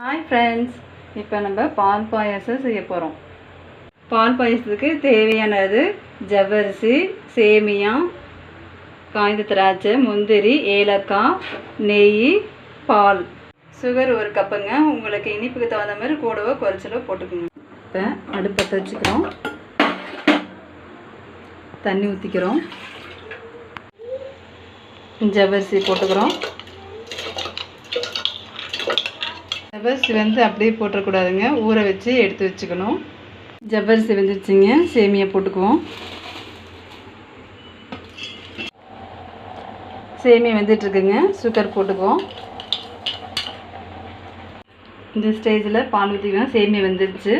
Hi friends, இப்போ நம்ம பால் பாயாசம் செய்ய போகிறோம். பால் பாயாசத்துக்கு தேவையானது ஜவ்வரிசி, சேமியா, காய்ந்த திராட்சை, முந்திரி, ஏலக்காய், நெய், பால். சுகர் 1 கப்புங்க. உங்களுக்கு இனிப்புக்கு தகுந்த மாதிரி கூடவோ குறைச்சலோ போட்டுக்கோங்க. இப்போ அடுப்பத்தை வச்சுக்கிறோம், தண்ணி ஊற்றிக்கிறோம், ஜவ்வரிசி போட்டுக்கிறோம். ஜவ்வரிசி அப்படியே போட்டுறக்கூடாதுங்க, ஊற வச்சு எடுத்து வச்சுக்கணும். ஜவ்வரிசி வெந்துருச்சுங்க, சேமியா போட்டுக்குவோம். சேமியா வெந்துட்டுருக்குங்க, சுகர் போட்டுக்குவோம். இந்த ஸ்டேஜில் பால் ஊற்றிக்கலாம். சேமியா வெந்துருச்சு.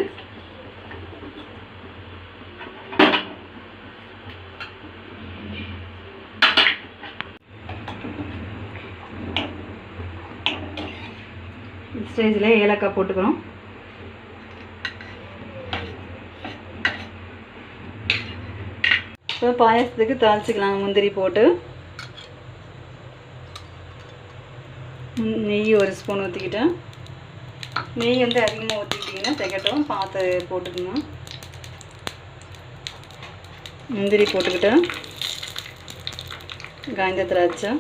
ஸ்டேஜில் ஏலக்காய் போட்டுக்கிறோம். இப்போ பாயாசத்துக்கு தாளிச்சிக்கலாம். முந்திரி போட்டு நெய் 1 ஸ்பூன் ஊற்றிக்கிட்டேன். நெய் அதிகமாக ஊற்றிக்கிட்டிங்கன்னா திகட்டும், பார்த்து போட்டுக்கோங்க. முந்திரி போட்டுக்கிட்டேன், காய்ந்த திராட்சை.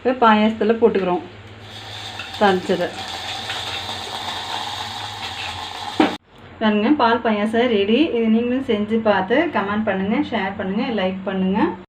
இப்போ பாயாசத்தில் போட்டுக்கிறோம் தாளிச்சதை. பாருங்க, பால் பாயாசம் ரெடி. இது நீங்களும் செஞ்சு பார்த்து கமெண்ட் பண்ணுங்கள், ஷேர் பண்ணுங்கள், லைக் பண்ணுங்கள்.